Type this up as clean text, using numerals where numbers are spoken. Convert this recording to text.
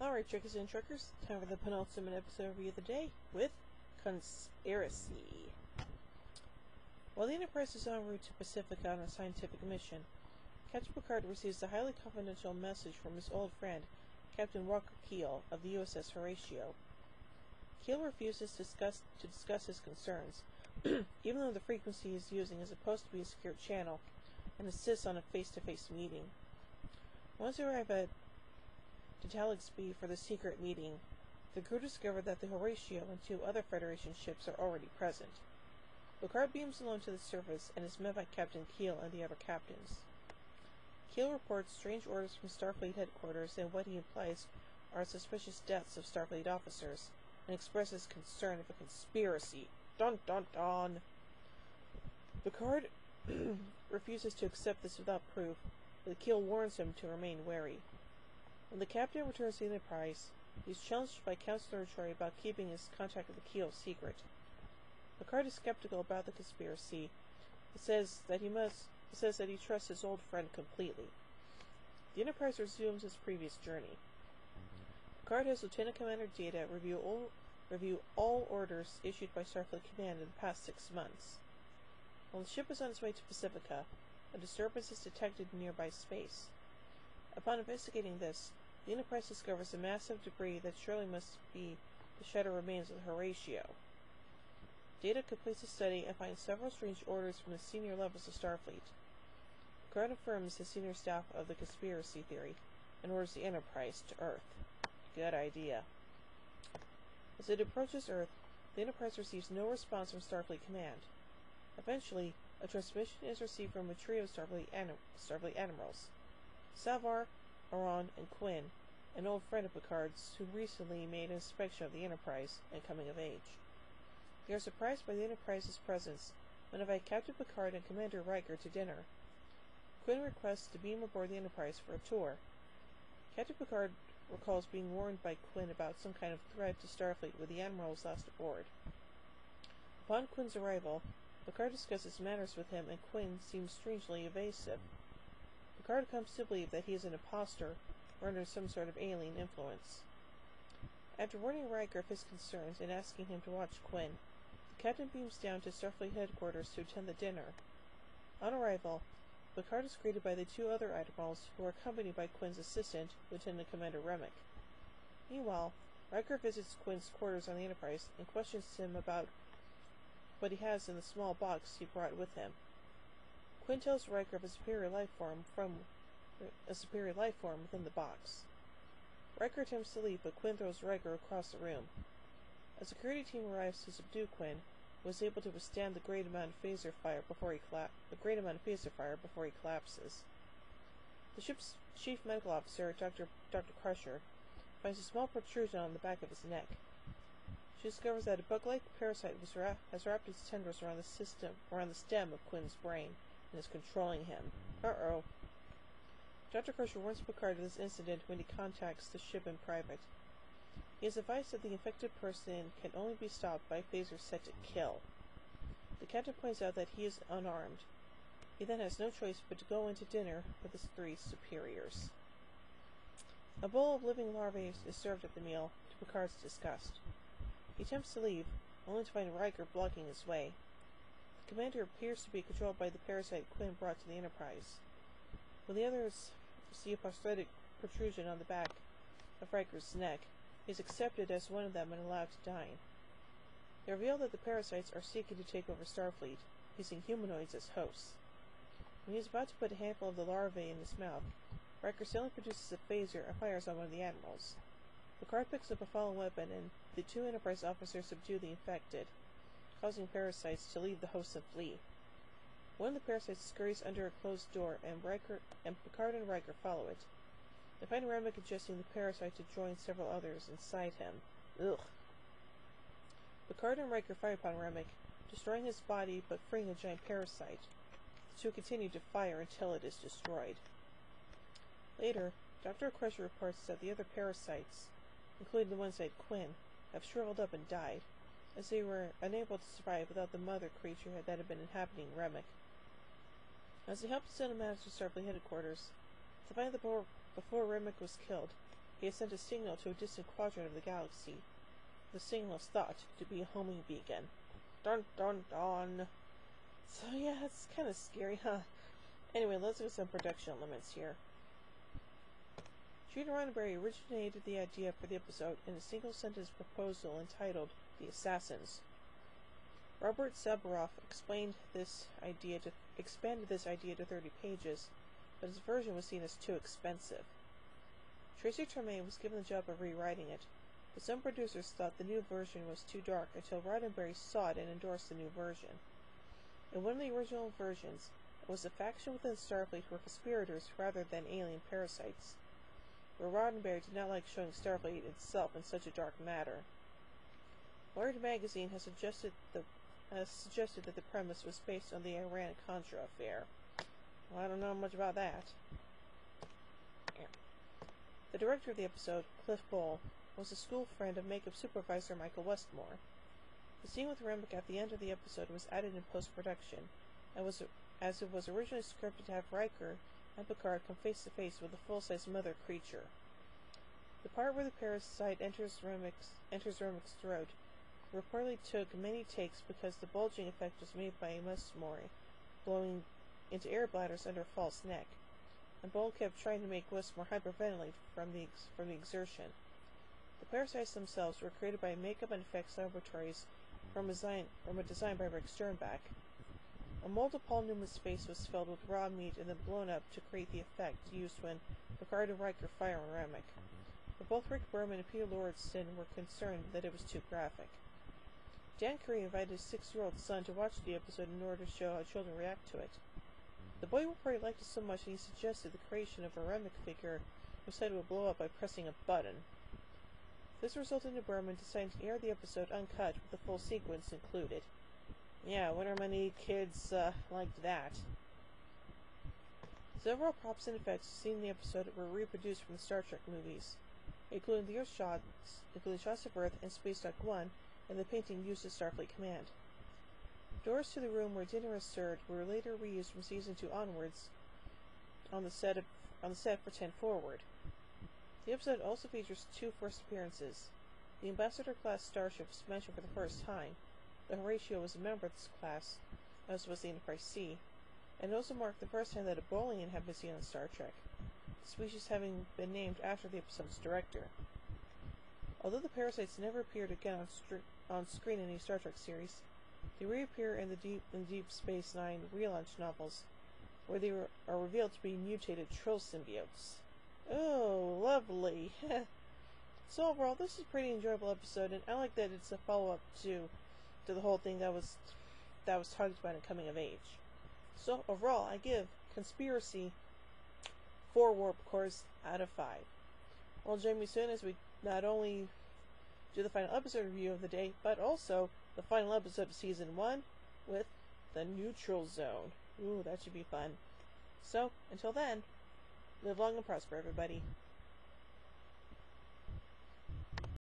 Alright, Trickers and Truckers, time for the penultimate episode review of the day with Conspiracy. While the Enterprise is en route to Pacifica on a scientific mission, Captain Picard receives a highly confidential message from his old friend, Captain Walker Keel of the USS Horatio. Keel refuses to discuss his concerns, even though the frequency he is using is supposed to be a secure channel, and insists on a face-to-face meeting. Once they arrive at Taligsby for the secret meeting, the crew discover that the Horatio and two other Federation ships are already present. Picard beams alone to the surface and is met by Captain Keel and the other captains. Keel reports strange orders from Starfleet headquarters and what he implies are suspicious deaths of Starfleet officers, and expresses concern of a conspiracy. Dun dun dun! Picard refuses to accept this without proof, but Keel warns him to remain wary. When the captain returns to the Enterprise, he is challenged by Counselor Troy about keeping his contact with Keel secret. Picard is skeptical about the conspiracy, but says that he trusts his old friend completely. The Enterprise resumes its previous journey. Picard has Lieutenant Commander Data review all orders issued by Starfleet Command in the past 6 months. While the ship is on its way to Pacifica, a disturbance is detected in nearby space. Upon investigating this, the Enterprise discovers a massive debris that surely must be the shattered remains of the Horatio. Data completes the study and finds several strange orders from the senior levels of Starfleet. Picard affirms the senior staff of the conspiracy theory and orders the Enterprise to Earth. Good idea. As it approaches Earth, the Enterprise receives no response from Starfleet Command. Eventually, a transmission is received from a trio of Starfleet admirals: Savar, Aron, and Quinn, an old friend of Picard's who recently made an inspection of the Enterprise and coming of age. They are surprised by the Enterprise's presence and invite Captain Picard and Commander Riker to dinner. Quinn requests to beam aboard the Enterprise for a tour. Captain Picard recalls being warned by Quinn about some kind of threat to Starfleet when the admirals last aboard. Upon Quinn's arrival, Picard discusses matters with him, and Quinn seems strangely evasive. Picard comes to believe that he is an imposter or under some sort of alien influence. After warning Riker of his concerns and asking him to watch Quinn, the captain beams down to Starfleet headquarters to attend the dinner. On arrival, Picard is greeted by the two other admirals, who are accompanied by Quinn's assistant, Lieutenant Commander Remick. Meanwhile, Riker visits Quinn's quarters on the Enterprise and questions him about what he has in the small box he brought with him. Quinn tells Riker of a superior life form within the box. Riker attempts to leave, but Quinn throws Riker across the room. A security team arrives to subdue Quinn, who is able to withstand the great amount of phaser fire before he collapses. The ship's chief medical officer, Dr. Crusher, finds a small protrusion on the back of his neck. She discovers that a bug-like parasite has wrapped its tendrils around the stem of Quinn's brain and is controlling him. Uh-oh. Dr. Crusher warns Picard of this incident when he contacts the ship in private. He is advised that the infected person can only be stopped by phasers set to kill. The captain points out that he is unarmed. He then has no choice but to go into dinner with his 3 superiors. A bowl of living larvae is served at the meal, to Picard's disgust. He attempts to leave, only to find Riker blocking his way. The commander appears to be controlled by the parasite Quinn brought to the Enterprise. When the others see a prosthetic protrusion on the back of Riker's neck, he is accepted as one of them and allowed to dine. They reveal that the parasites are seeking to take over Starfleet, using humanoids as hosts. When he is about to put a handful of the larvae in his mouth, Riker suddenly produces a phaser and fires on one of the admirals. Picard picks up a fallen weapon, and the 2 Enterprise officers subdue the infected, causing parasites to leave the host and flee. One of the parasites scurries under a closed door, and Picard and Riker follow it. They find Remick ingesting the parasite to join several others inside him. Ugh. Picard and Riker fire upon Remick, destroying his body but freeing a giant parasite. The 2 continue to fire until it is destroyed. Later, Dr. Crusher reports that the other parasites, including the ones at Quinn, have shriveled up and died, as they were unable to survive without the mother creature that had been inhabiting Remick. As they help to send a matter to Starfleet headquarters, they find that before Remick was killed, he had sent a signal to a distant quadrant of the galaxy. The signal is thought to be a homing beacon. Dun dun dun. So yeah, it's kind of scary, huh? Anyway, let's look at some production limits here. Gene Roddenberry originated the idea for the episode in a single-sentence proposal entitled The Assassins. Robert Sabaroff expanded this idea to 30 pages, but his version was seen as too expensive. Tracy Torme was given the job of rewriting it, but some producers thought the new version was too dark until Roddenberry saw it and endorsed the new version. In one of the original versions, it was a faction within Starfleet who were conspirators rather than alien parasites, where Roddenberry did not like showing Starfleet itself in such a dark matter. Wired magazine has suggested that the premise was based on the Iran-Contra affair. Well, I don't know much about that. The director of the episode, Cliff Bole, was a school friend of makeup supervisor Michael Westmore. The scene with Remick at the end of the episode was added in post-production, as it was originally scripted to have Riker and Picard come face-to-face with a full-size mother creature. The part where the parasite enters Remick's throat reportedly took many takes because the bulging effect was made by Westmore, blowing into air bladders under a false neck, and Bole kept trying to make Westmore hyperventilate from the exertion. The parasites themselves were created by makeup and effects laboratories from a design by Rick Sternbach. A mold of Paul Newman's face was filled with raw meat and then blown up to create the effect used when Picard and Riker fire on Remick. But both Rick Berman and Peter Lordston were concerned that it was too graphic. Dan Curry invited his 6-year-old son to watch the episode in order to show how children react to it. The boy reportedly liked it so much that he suggested the creation of a Remick figure whose head would blow up by pressing a button. This resulted in Berman deciding to air the episode uncut with the full sequence included. Yeah, I wonder how many kids liked that. Several props and effects seen in the episode were reproduced from the Star Trek movies, including the Earth shots, shots of Earth and Space Dock 1, and the painting used at Starfleet Command. Doors to the room where dinner is served were later reused from season 2 onwards on the set for 10 Forward. The episode also features 2 first appearances. The Ambassador-class starship was mentioned for the first time, though Horatio was a member of this class, as was the Enterprise C, and also marked the first time that a Bolian had been seen on Star Trek, the species having been named after the episode's director. Although the parasites never appeared again on screen in any Star Trek series, they reappear in the Deep Space Nine relaunch novels, where they are revealed to be mutated Trill symbiotes. Oh, lovely! So overall, this is a pretty enjoyable episode, and I like that it's a follow-up to the whole thing that was talked about in Coming of Age. So overall, I give Conspiracy 4 warp cores out of 5. Well, join me soon as we not only do the final episode review of the day, but also the final episode of Season 1 with the Neutral Zone. Ooh, that should be fun. So, until then, live long and prosper, everybody.